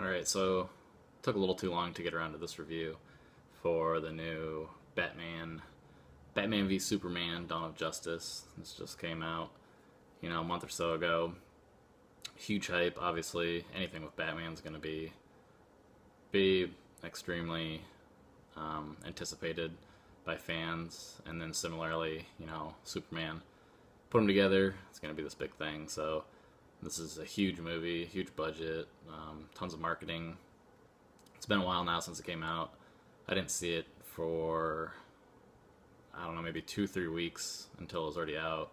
Alright, so took a little too long to get around to this review for the new Batman v Superman Dawn of Justice. This just came out, a month or so ago. Huge hype, obviously. Anything with Batman's going to be extremely anticipated by fans. And then similarly, Superman. Put them together, it's going to be this big thing. So this is a huge movie, huge budget, tons of marketing. It's been a while now since it came out. I didn't see it for, I don't know, maybe 2-3 weeks until it was already out.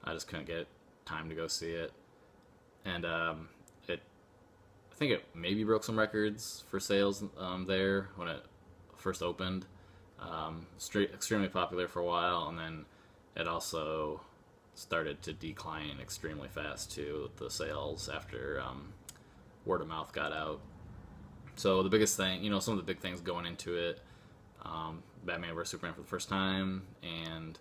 I just couldn't get time to go see it. And I think it maybe broke some records for sales there when it first opened. Extremely popular for a while, and then it also started to decline extremely fast too, the sales after word of mouth got out. So the biggest thing, some of the big things going into it, Batman vs Superman for the first time, and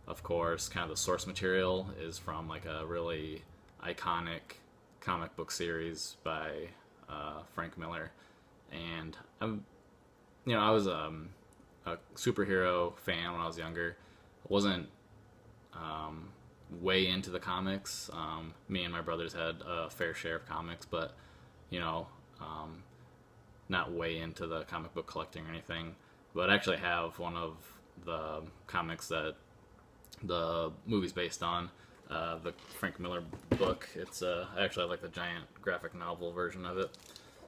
of course, kind of the source material is from like a really iconic comic book series by Frank Miller, and I was a superhero fan when I was younger. I wasn't way into the comics. Me and my brothers had a fair share of comics, but not way into the comic book collecting or anything. But I actually have one of the comics that the movie's based on, the Frank Miller book. It's I actually have like the giant graphic novel version of it,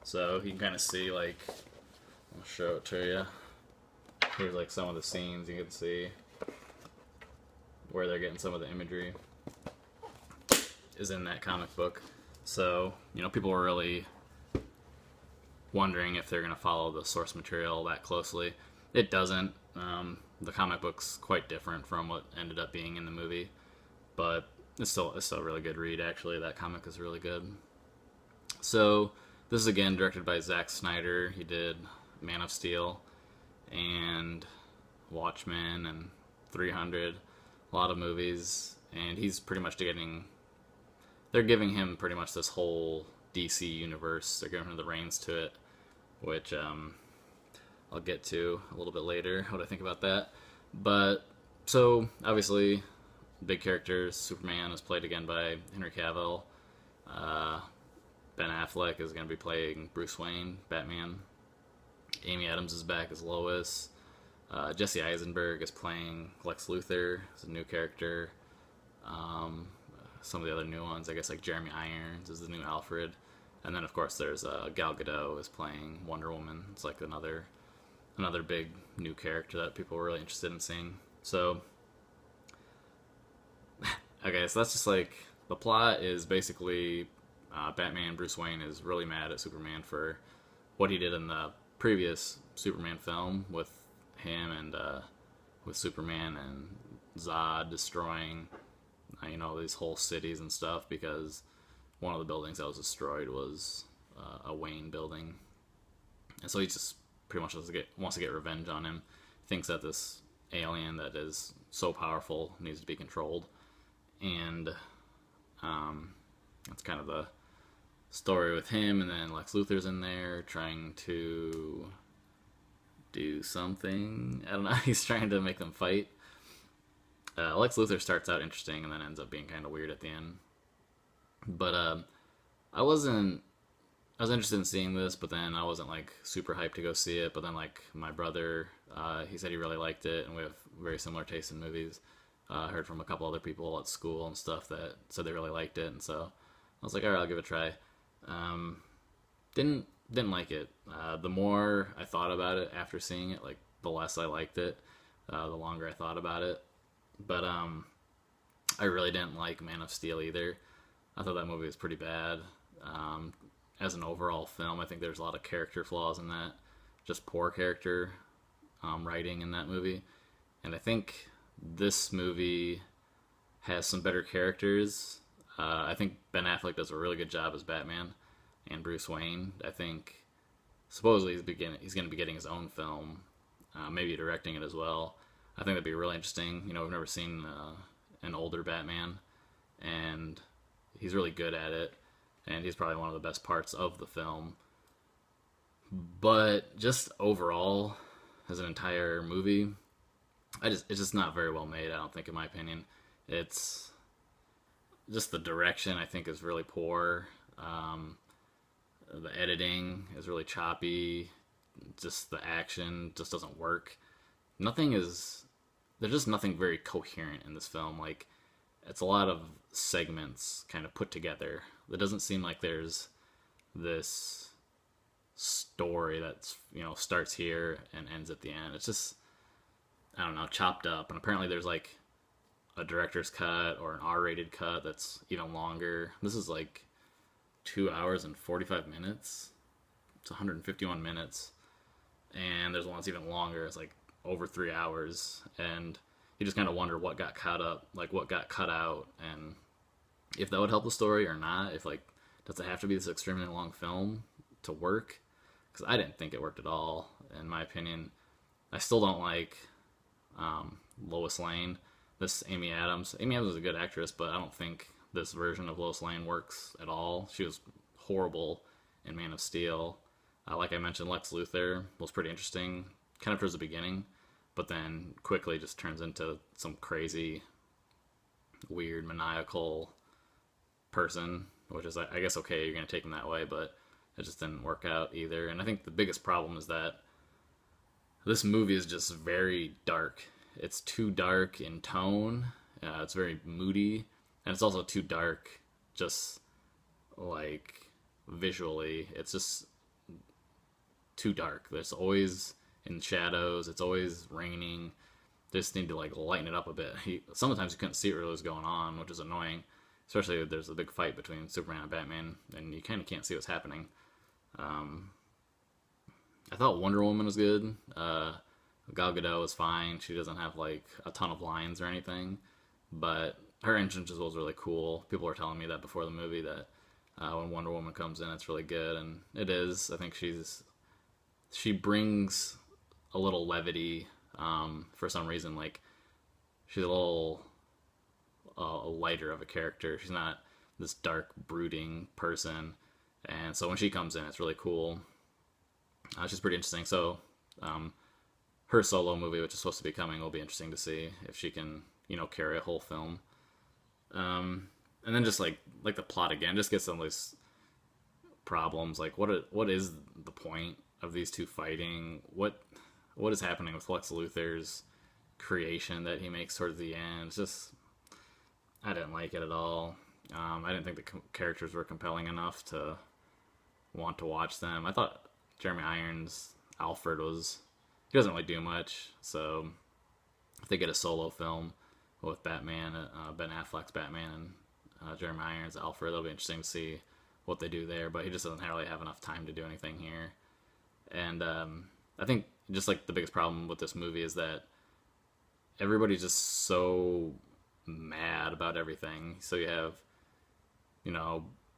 so you can kind of see, like, I'll show it to you. Here's like some of the scenes. You can see where they're getting some of the imagery is in that comic book. So, people were really wondering if they're going to follow the source material that closely. It doesn't. The comic book's quite different from what ended up being in the movie, but it's still a really good read, actually. That comic is really good. So, this is again directed by Zack Snyder. He did Man of Steel and Watchmen and 300, a lot of movies, and he's pretty much they're giving him pretty much this whole DC universe. They're giving him the reins to it, which I'll get to a little bit later, what I think about that. But, so, obviously, big characters. Superman is played again by Henry Cavill. Ben Affleck is going to be playing Bruce Wayne, Batman. Amy Adams is back as Lois. Jesse Eisenberg is playing Lex Luthor. It's a new character. Some of the other new ones, I guess, like Jeremy Irons is the new Alfred. And then, of course, there's Gal Gadot is playing Wonder Woman. It's like another big new character that people were really interested in seeing. So, okay, so that's just like, the plot is basically Batman, Bruce Wayne, is really mad at Superman for what he did in the previous Superman film with him and with Superman and Zod destroying these whole cities and stuff, because one of the buildings that was destroyed was a Wayne building, and so he just pretty much wants to get revenge on him. Thinks that this alien that is so powerful needs to be controlled, and that's kind of the story with him. And then Lex Luthor's in there trying to do something. I don't know. He's trying to make them fight. Lex Luthor starts out interesting and then ends up being kind of weird at the end. But I was interested in seeing this, but then I wasn't like super hyped to go see it. But then, like, my brother, he said he really liked it, and we have very similar tastes in movies. I heard from a couple other people at school and stuff that said they really liked it, and so I was like, all right, I'll give it a try. Didn't like it. The more I thought about it after seeing it, like, the less I liked it. The longer I thought about it. But I really didn't like Man of Steel either. I thought that movie was pretty bad. As an overall film, I think there's a lot of character flaws in that. Just poor character writing in that movie. And I think this movie has some better characters. I think Ben Affleck does a really good job as Batman and Bruce Wayne. I think supposedly he's going to be getting his own film, maybe directing it as well. I think that'd be really interesting. We've never seen an older Batman, and he's really good at it, and he's probably one of the best parts of the film. But just overall, as an entire movie, it's just not very well made. I don't think, in my opinion, it's just the direction I think is really poor. Um, the editing is really choppy. Just the action just doesn't work. Nothing is There's just nothing very coherent in this film. Like, it's a lot of segments kind of put together. It doesn't seem like there's this story that's, starts here and ends at the end. It's just, I don't know, chopped up. And apparently there's like a director's cut or an R-rated cut that's even longer. This is like 2 hours and 45 minutes. It's 151 minutes. And there's one that's even longer. It's like over 3 hours. And you just kind of wonder what got cut up, like what got cut out, and if that would help the story or not. If, like, does it have to be this extremely long film to work? Because I didn't think it worked at all, in my opinion. I still don't like Lois Lane. This Amy Adams. Amy Adams is a good actress, but I don't think this version of Lois Lane works at all. She was horrible in Man of Steel. Like I mentioned, Lex Luthor was pretty interesting, kind of towards the beginning, but then quickly just turns into some crazy, weird, maniacal person, which is, I guess, okay, you're going to take him that way, but it just didn't work out either. And I think the biggest problem is that this movie is just very dark. It's too dark in tone. It's very moody, and it's also too dark just, like, visually. It's just too dark. There's always in shadows. It's always raining. They just need to, like, lighten it up a bit. Sometimes you couldn't see what really was going on, which is annoying. Especially if there's a big fight between Superman and Batman, and you kind of can't see what's happening. I thought Wonder Woman was good. Gal Gadot was fine. She doesn't have, like, a ton of lines or anything, but her entrance was really cool. People were telling me that before the movie, that when Wonder Woman comes in, it's really good, and it is. I think she brings a little levity for some reason. Like, she's a little lighter of a character. She's not this dark, brooding person, and so when she comes in, it's really cool. She's pretty interesting. So her solo movie, which is supposed to be coming, will be interesting to see if she can, carry a whole film. And then just like the plot again, just gets some of these problems. Like, what is the point of these two fighting? What is happening with Lex Luthor's creation that he makes towards the end? It's just, I didn't like it at all. I didn't think the characters were compelling enough to want to watch them. I thought Jeremy Irons' Alfred he doesn't really do much, so if they get a solo film with Batman, Ben Affleck's Batman, and Jeremy Irons' Alfred, it'll be interesting to see what they do there, but he just doesn't really have enough time to do anything here. And I think just, like, the biggest problem with this movie is that everybody's just so mad about everything. So you have,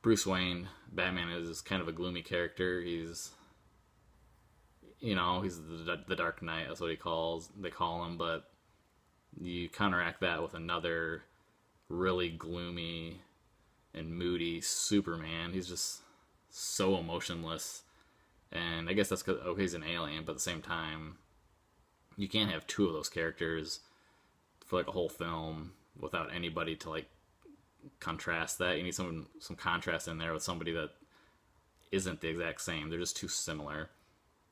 Bruce Wayne, Batman, is kind of a gloomy character. He's the Dark Knight, that's what they call him, but you counteract that with another really gloomy and moody Superman. He's just so emotionless, and I guess that's because, he's an alien, but at the same time, you can't have two of those characters for, like, a whole film without anybody to, like, contrast that. You need some contrast in there with somebody that isn't the exact same. They're just too similar.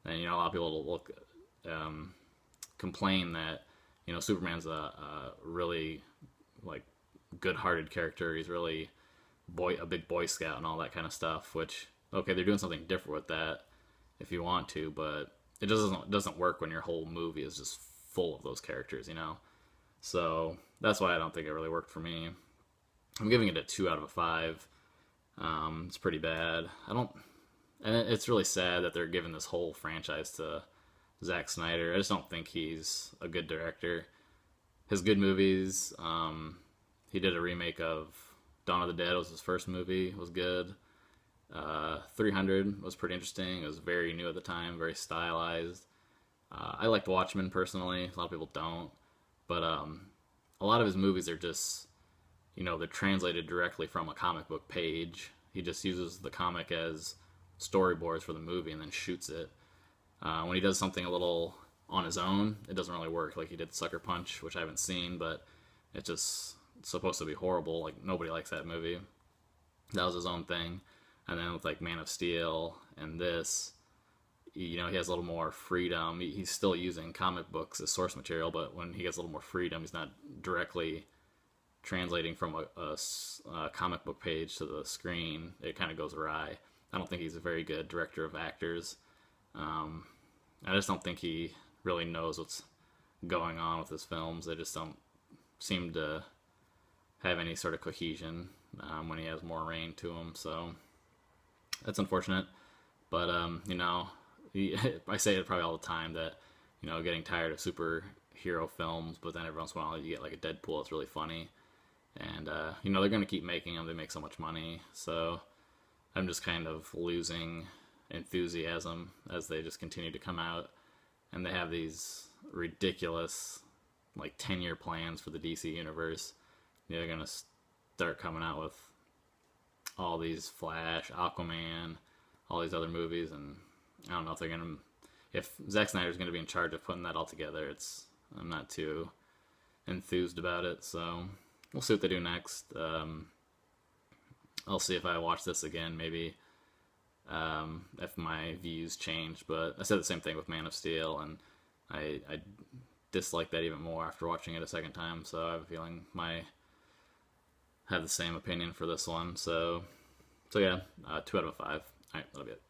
And, a lot of people will complain that, Superman's a really, like, good-hearted character. He's really a big Boy Scout and all that kind of stuff, which, okay, they're doing something different with that if you want to, but it doesn't work when your whole movie is just full of those characters, So that's why I don't think it really worked for me. I'm giving it a 2 out of 5. It's pretty bad. And it's really sad that they're giving this whole franchise to Zack Snyder. I just don't think he's a good director. His good movies, he did a remake of Dawn of the Dead, was his first movie, was good. 300 was pretty interesting. It was very new at the time, very stylized. I liked Watchmen personally. A lot of people don't. But a lot of his movies are just, they're translated directly from a comic book page. He just uses the comic as storyboards for the movie and then shoots it. When he does something a little on his own, it doesn't really work. Like he did Sucker Punch, which I haven't seen, but it's just supposed to be horrible. Like nobody likes that movie. That was his own thing. And then with like Man of Steel and this, he has a little more freedom. He's still using comic books as source material, but when he gets a little more freedom, he's not directly translating from a comic book page to the screen. It kind of goes awry. I don't think he's a very good director of actors. I just don't think he really knows what's going on with his films. They just don't seem to have any sort of cohesion when he has more reign to him. So that's unfortunate. But I say it probably all the time that getting tired of superhero films, but then every once in a while you get like a Deadpool that's really funny, and they're going to keep making them. They make so much money, so I'm just kind of losing enthusiasm as they just continue to come out, and they have these ridiculous like 10-year plans for the DC universe. They're going to start coming out with all these Flash, Aquaman, all these other movies, and I don't know if they're going to, if Zack Snyder's going to be in charge of putting that all together. I'm not too enthused about it, so we'll see what they do next. I'll see if I watch this again, maybe if my views change, but I said the same thing with Man of Steel, and I dislike that even more after watching it a second time, so I have a feeling have the same opinion for this one. So yeah, 2 out of 5. Alright, that'll be it.